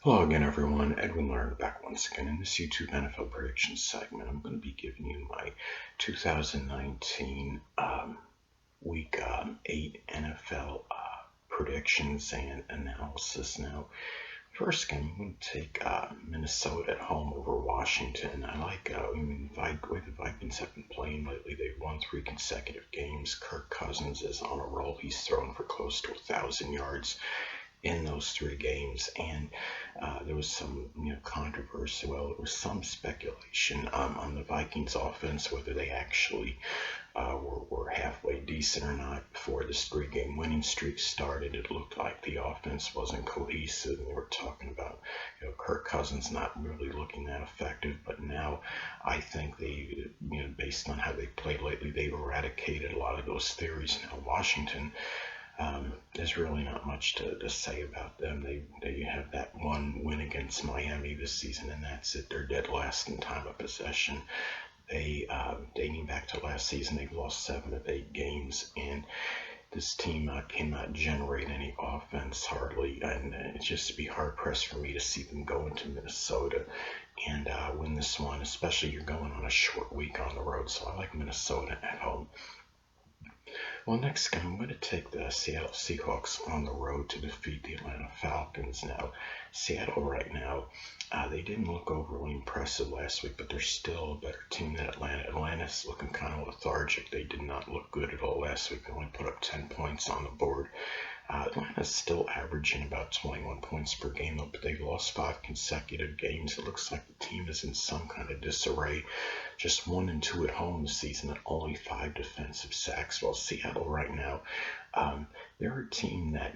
Hello again, everyone. Edwin Learnard back once again in this YouTube NFL prediction segment. I'm going to be giving you my 2019 Week 8 NFL predictions and analysis. Now, first game, I'm going to take Minnesota at home over Washington. I like the way the Vikings have been playing lately. They've won 3 consecutive games. Kirk Cousins is on a roll. He's thrown for close to 1,000 yards in those 3 games, and there was some controversy. Well, there was some speculation on the Vikings offense, whether they actually were halfway decent or not. Before this 3-game winning streak started, it looked like the offense wasn't cohesive, and they were talking about Kirk Cousins not really looking that effective. But now I think they, based on how they played lately, they've eradicated a lot of those theories. Now Washington, there's really not much to say about them. They have that one win against Miami this season, and that's it. They're dead last in time of possession. They, dating back to last season, they've lost 7 of 8 games, and this team cannot generate any offense hardly, and it's just be hard pressed for me to see them go into Minnesota and win this one, especially you're going on a short week on the road. So I like Minnesota at home. Well, next game, I'm going to take the Seattle Seahawks on the road to defeat the Atlanta Falcons. Now, Seattle right now, they didn't look overly impressive last week, but they're still a better team than Atlanta. Atlanta's looking kind of lethargic. They did not look good at all last week. They only put up 10 points on the board. Atlanta's still averaging about 21 points per game, but they've lost 5 consecutive games. It looks like the team is in some kind of disarray. Just 1-2 at home this season and only 5 defensive sacks. While Seattle right now, they're a team that,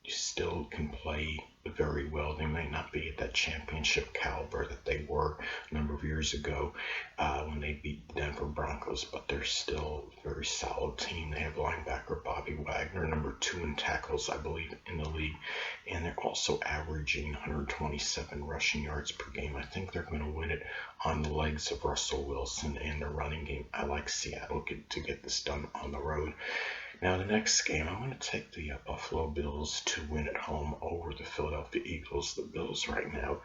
still can play very well. They may not be at that championship caliber that they were a number of years ago when they beat the Denver Broncos, but they're still a very solid team. They have linebacker Bobby Wagner, number 2 in tackles, I believe, in the league, and they're also averaging 127 rushing yards per game. I think they're going to win it on the legs of Russell Wilson and their running game. I like Seattle to get this done on the road. Now, the next game, I'm going to take the Buffalo Bills to win at home over the Philadelphia Eagles. The Bills right now,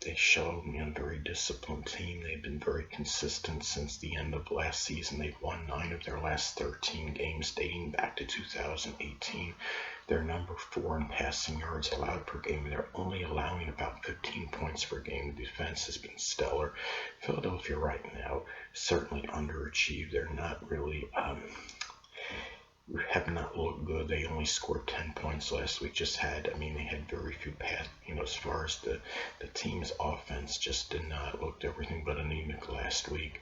they show a very disciplined team. They've been very consistent since the end of last season. They've won 9 of their last 13 games dating back to 2018. They're number 4 in passing yards allowed per game. They're only allowing about 15 points per game. The defense has been stellar. Philadelphia right now certainly underachieved. They're not really have not looked good. They only scored 10 points last week. They had very few pass, as far as the team's offense just did not look everything but anemic last week.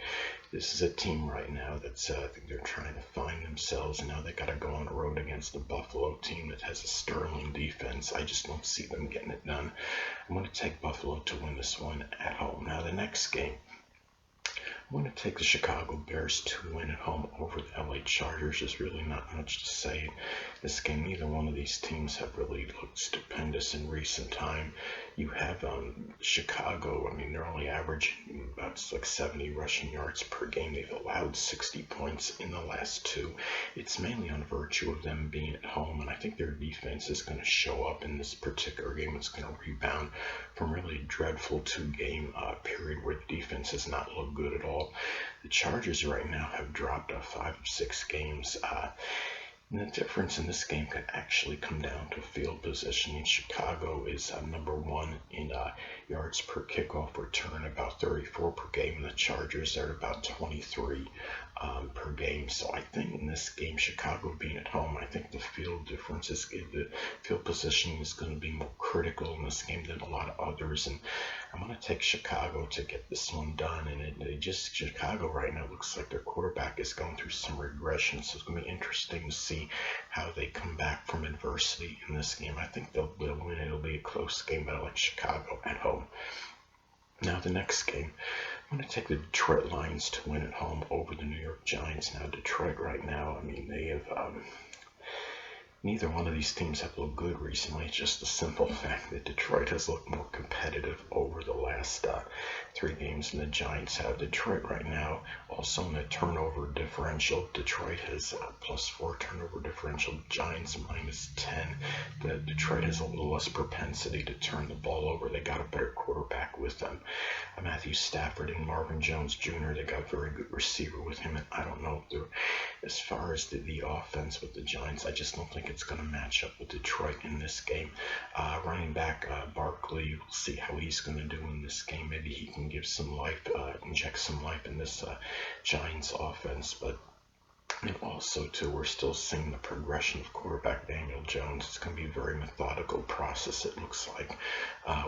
This is a team right now that's, I think they're trying to find themselves, and now they got to go on the road against the Buffalo team that has a sterling defense. I just don't see them getting it done. I'm going to take Buffalo to win this one at home. Now, the next game, I'm going to take the Chicago Bears to win at home over the LA Chargers. There's really not much to say. This game, neither one of these teams have really looked stupendous in recent time. You have Chicago, they're only averaging about 70 rushing yards per game. They've allowed 60 points in the last 2. It's mainly on virtue of them being at home, and I think their defense is going to show up in this particular game. It's going to rebound from really a dreadful 2-game period where the defense has not looked good at all. The Chargers right now have dropped 5 of 6 games. And the difference in this game could actually come down to field positioning. Chicago is number 1 in yards per kickoff return, about 34 per game, and the Chargers are at about 23 per game. So I think in this game, Chicago being at home, I think the field positioning is going to be more critical in this game than a lot of others. And I'm going to take Chicago to get this one done. And Chicago right now looks like their quarterback is going through some regression. So it's going to be interesting to see how they come back from adversity in this game. I think they'll win. It'll be a close game, but I like Chicago at home. Now, the next game, I'm going to take the Detroit Lions to win at home over the New York Giants. Now, Detroit right now, they have neither one of these teams have looked good recently. It's just the simple fact that Detroit has looked more competitive over the last 3 games than the Giants have. Detroit right now, also in the turnover differential, Detroit has +4 turnover differential, Giants -10. Detroit has a little less propensity to turn the ball over. They got a better quarterback with them. Matthew Stafford and Marvin Jones Jr., they got a very good receiver with him, and I don't know if as far as the offense with the Giants, I just don't think it's going to match up with Detroit in this game. Running back Barkley, we'll see how he's going to do in this game. Maybe he can give some life, inject some life in this Giants offense, but and also, too, we're still seeing the progression of quarterback Daniel Jones. It's going to be a very methodical process, it looks like,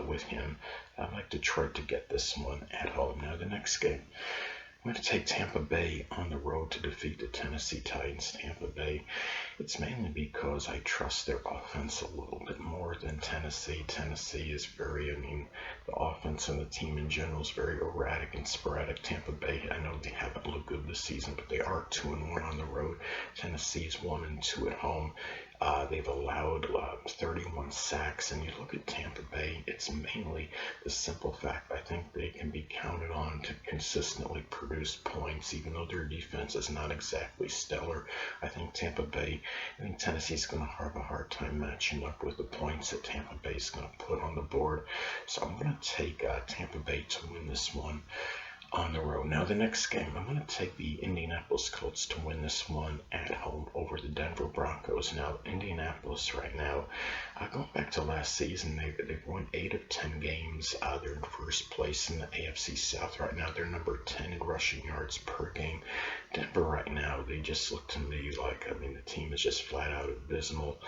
with him. I'd like Detroit to get this one at home. Now, the next game, I'm going to take Tampa Bay on the road to defeat the Tennessee Titans. Tampa Bay, it's mainly because I trust their offense a little bit more than Tennessee. Tennessee is the offense and the team in general is very erratic and sporadic. Tampa Bay, I know they haven't looked good this season, but they are 2-1 on the road. Tennessee's 1-2 at home. They've allowed 31 sacks, and you look at Tampa Bay, it's mainly the simple fact I think they can be counted on to consistently produce points, even though their defense is not exactly stellar. I think Tennessee's going to have a hard time matching up with the points that Tampa Bay is going to put on the board. So I'm going to take Tampa Bay to win this one on the road. Now, the next game, I'm going to take the Indianapolis Colts to win this one at home over the Denver Broncos. Now, Indianapolis right now, going back to last season, they've won 8 of 10 games. They're in first place in the AFC South right now. They're number 10 in rushing yards per game. Denver right now, they just look to me like, the team is just flat out abysmal.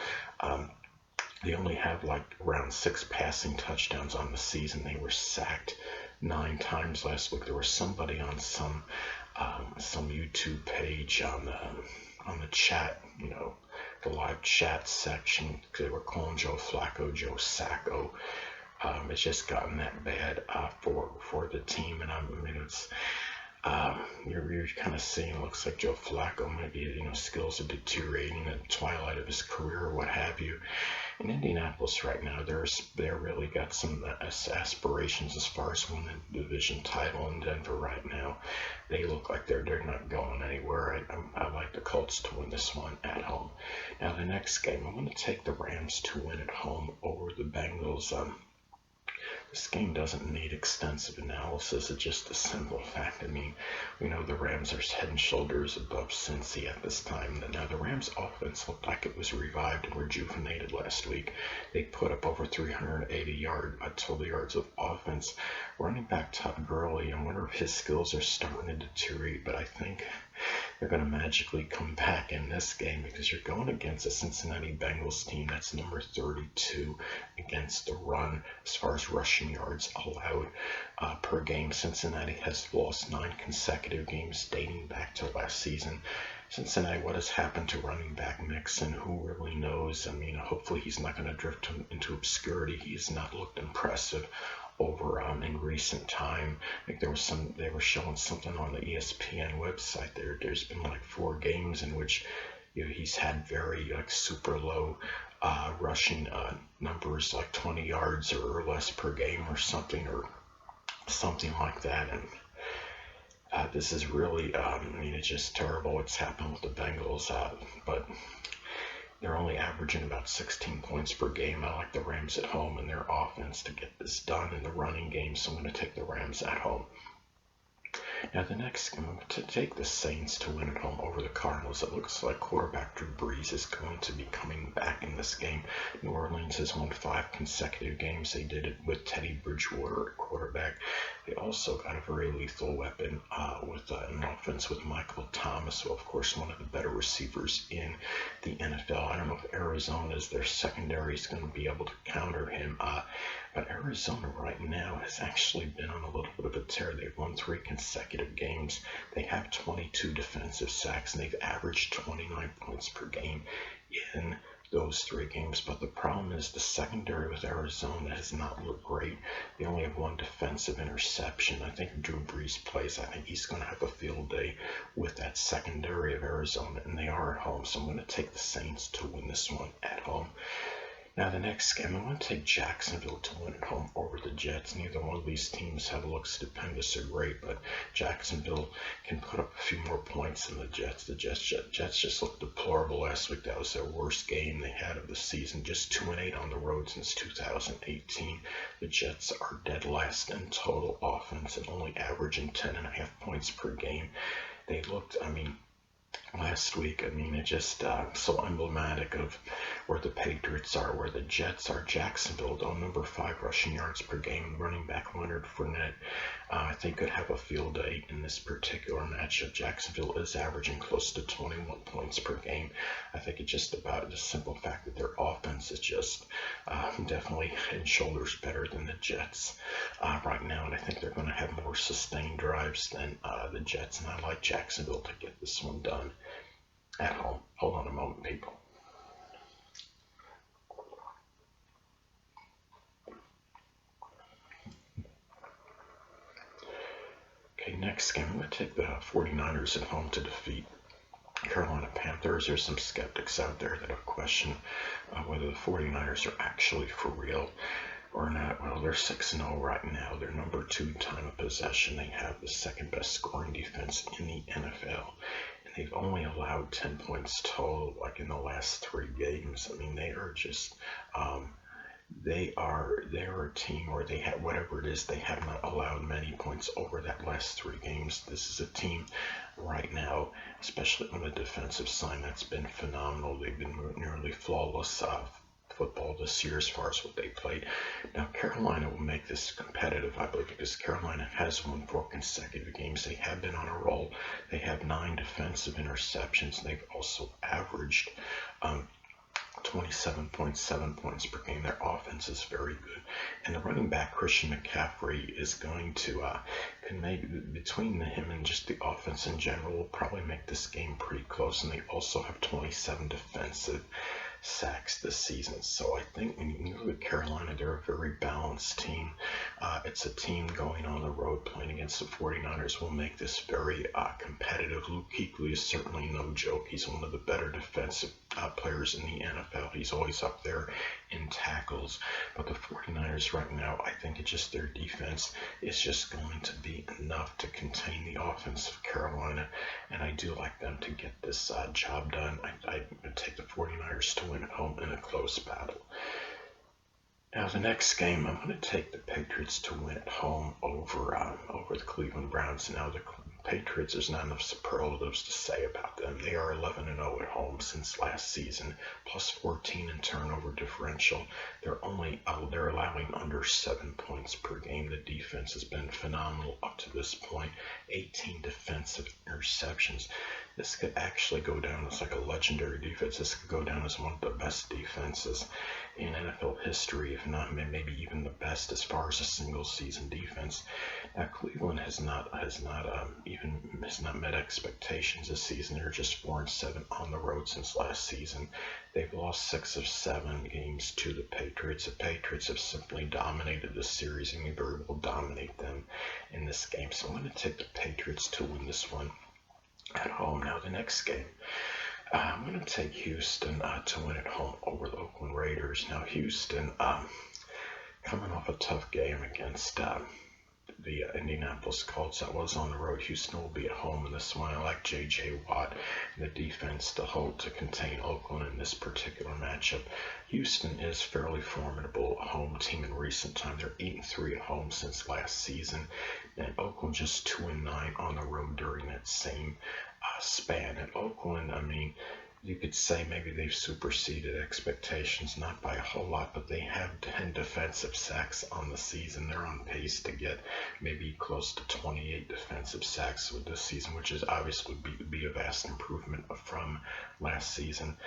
They only have around 6 passing touchdowns on the season. They were sacked 9 times last week. There was somebody on some YouTube page on the chat, the live chat section. They were calling Joe Flacco Joe Sacco. It's just gotten that bad for the team, and it's. You're kind of seeing it looks like Joe Flacco maybe skills are deteriorating at the twilight of his career or what have you. In Indianapolis right now, they're really got some aspirations as far as winning the division title. In Denver right now, they look like they're not going anywhere. I like the Colts to win this one at home. Now the next game, I'm going to take the Rams to win at home over the Bengals. This game doesn't need extensive analysis. It's just a simple fact. We know the Rams are head and shoulders above Cincy at this time. Now, the Rams' offense looked like it was revived and rejuvenated last week. They put up over 380 total yards of offense. Running back Todd Gurley, I wonder if his skills are starting to deteriorate, but I think they're going to magically come back in this game because you're going against a Cincinnati Bengals team that's number 32 against the run as far as rushing yards allowed per game. Cincinnati has lost 9 consecutive games dating back to last season. Cincinnati, what has happened to running back Mixon? Who really knows? Hopefully he's not going to drift into obscurity. He has not looked impressive over in recent time. I think they were showing something on the ESPN website. There's been 4 games in which he's had very super low rushing numbers, 20 yards or less per game or something like that. And this is really it's just terrible what's happened with the Bengals, but they're only averaging about 16 points per game. I like the Rams at home and their offense to get this done in the running game, so I'm going to take the Rams at home. Now the next game, I'm going to take the Saints to win at home over the Cardinals. It looks like quarterback Drew Brees is going to be coming back in this game. New Orleans has won 5 consecutive games. They did it with Teddy Bridgewater at quarterback. They also got a very lethal weapon with an offense with Michael Thomas, who of course one of the better receivers in the NFL. I don't know if Arizona's their secondary is going to be able to counter him. But Arizona right now has actually been on a little bit of a tear. They've won 3 consecutive games. They have 22 defensive sacks, and they've averaged 29 points per game in those 3 games. But the problem is the secondary with Arizona has not looked great. They only have 1 defensive interception. I think Drew Brees plays. I think he's going to have a field day with that secondary of Arizona, and they are at home. So I'm going to take the Saints to win this one at home. Now, the next game, I'm going to take Jacksonville to win at home over the Jets. Neither one of these teams have looked stupendous or great, but Jacksonville can put up a few more points than the Jets. The Jets just looked deplorable last week. That was their worst game they had of the season, just 2-8 on the road since 2018. The Jets are dead last in total offense and only averaging 10.5 points per game. They looked, last week, it's just so emblematic of where the Patriots are, where the Jets are. Jacksonville, though, number 5 rushing yards per game. Running back Leonard Fournette, I think, could have a field day in this particular matchup. Jacksonville is averaging close to 21 points per game. I think it's just about the simple fact that their offense is just definitely head and shoulders better than the Jets right now, and I think they're going to have more sustained drives than the Jets, and I like Jacksonville to get this one done at home. Hold on a moment, people. Okay, next game, I'm going to take the 49ers at home to defeat Carolina Panthers. There's some skeptics out there that have questioned whether the 49ers are actually for real or not. Well, they're 6-0 right now. They're number 2 time of possession. They have the second best scoring defense in the NFL. They've only allowed 10 points total, like in the last 3 games. They are just, they're a team where they have, whatever it is, they have not allowed many points over that last 3 games. This is a team right now, especially on the defensive side, that's been phenomenal. They've been nearly flawless football this year as far as what they played. Now, Carolina will make this competitive, I believe, because Carolina has won 4 consecutive games. They have been on a roll. They have 9 defensive interceptions. They've also averaged 27.7 points per game. Their offense is very good. And the running back, Christian McCaffrey, is going to, can maybe, between him and just the offense in general, will probably make this game pretty close. And they also have 27 defensive sacks this season. So I think when you look at Carolina, they're a very balanced team. It's a team going on the road playing against the 49ers will make this very competitive. Luke Kuechly is certainly no joke. He's one of the better defensive players in the NFL. He's always up there in tackles. But the 49ers right now, I think it's just their defense is just going to be enough to contain the offense of Carolina. And I do like them to get this job done. I take the 49ers to win at home in a close battle. Now, the next game, I'm going to take the Patriots to win at home over the Cleveland Browns. Now, the Patriots, there's not enough superlatives to say about them. They are 11-0 at home since last season, plus 14 in turnover differential. They're allowing under 7 points per game. The defense has been phenomenal up to this point. 18 defensive interceptions. This could actually go down as like a legendary defense. This could go down as one of the best defenses in NFL history, if not maybe even the best as far as a single season defense. Now, Cleveland has not met expectations this season. They're just 4-7 on the road since last season. They've lost 6 of 7 games to the Patriots. The Patriots have simply dominated this series, and we very well dominate them in this game. So I'm going to take the Patriots to win this one at home. Now, the next game, I'm going to take Houston to win at home over the Oakland Raiders. Now, Houston, coming off a tough game against the Indianapolis Colts. That was on the road. Houston will be at home in this one. I like J.J. Watt and the defense to contain Oakland in this particular matchup. Houston is fairly formidable home team in recent time. They're 8-3 at home since last season, and Oakland just 2-9 on the road during that same span. And Oakland, you could say maybe they've superseded expectations, not by a whole lot, but they have 10 defensive sacks on the season. They're on pace to get maybe close to 28 defensive sacks with this season, which is obviously would be a vast improvement from last season.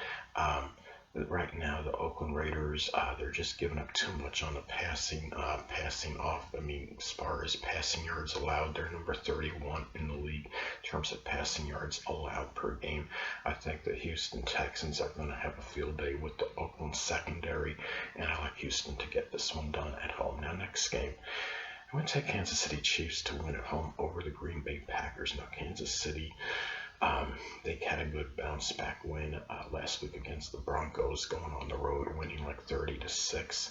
Right now, the Oakland Raiders, they're just giving up too much on the passing off. I mean, as far as passing yards allowed, they're number 31 in the league in terms of passing yards allowed per game. I think the Houston Texans are going to have a field day with the Oakland secondary, and I like Houston to get this one done at home. Now, next game, I'm going to take Kansas City Chiefs to win at home over the Green Bay Packers. Now, Kansas City, they had a good bounce back win last week against the Broncos, going on the road, winning like 30-6.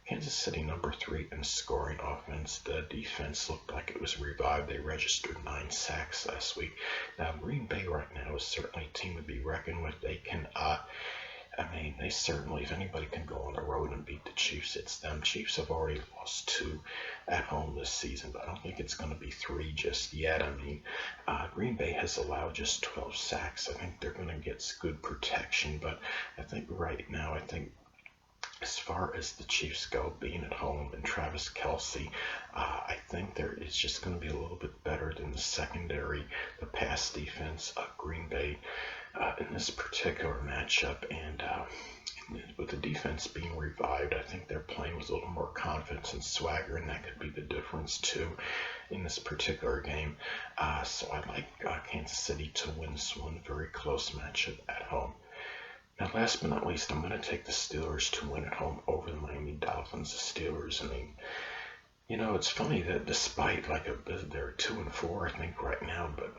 Kansas City number 3 in scoring offense. The defense looked like it was revived. They registered 9 sacks last week. Now, Green Bay right now is certainly a team to be reckoned with. They can they certainly, if anybody can go on the road and beat the Chiefs, it's them. Chiefs have already lost 2 at home this season, but I don't think it's going to be 3 just yet. Green Bay has allowed just 12 sacks. I think they're going to get good protection, but I think right now, as far as the Chiefs go, being at home and Travis Kelce, I think it's just going to be a little bit better than the secondary, the pass defense of Green Bay in this particular matchup. And with the defense being revived, I think they're playing with a little more confidence and swagger, and that could be the difference too in this particular game. So I like Kansas City to win this one. Very close matchup at home. Now, last but not least, I'm going to take the Steelers to win at home over the Miami Dolphins. The Steelers, it's funny that despite they're 2-4, I think right now, but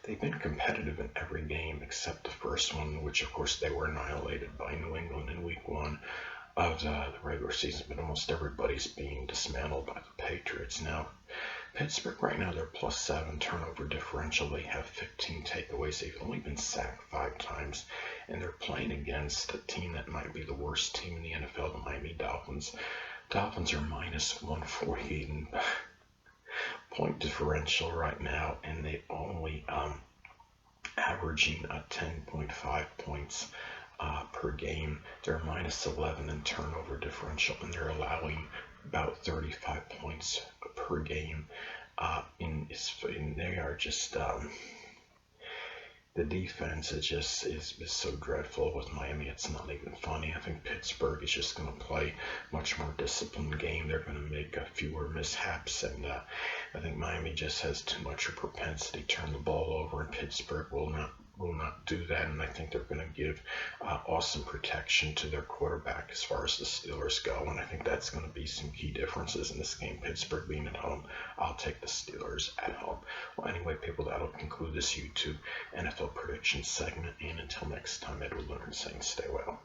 they've been competitive in every game except the first one, which of course they were annihilated by New England in Week 1 of the regular season. But almost everybody's being dismantled by the Patriots now. Pittsburgh right now, they're +7 turnover differential. They have 15 takeaways. They've only been sacked 5 times, and they're playing against a team that might be the worst team in the NFL, the Miami Dolphins. Dolphins are -148 in point differential right now, and they only averaging 10.5 points per game. They're -11 in turnover differential, and they're allowing about 35 points per game. They are just the defense is so dreadful with Miami. It's not even funny. I think Pittsburgh is just going to play much more disciplined game. They're going to make fewer mishaps, and I think Miami just has too much of a propensity to turn the ball over, and Pittsburgh will not do that. And I think they're going to give awesome protection to their quarterback as far as the Steelers go. And I think that's going to be some key differences in this game. Pittsburgh being at home, I'll take the Steelers at home. Well, anyway, people, that'll conclude this YouTube NFL prediction segment. And until next time, Edwin Learnard saying stay well.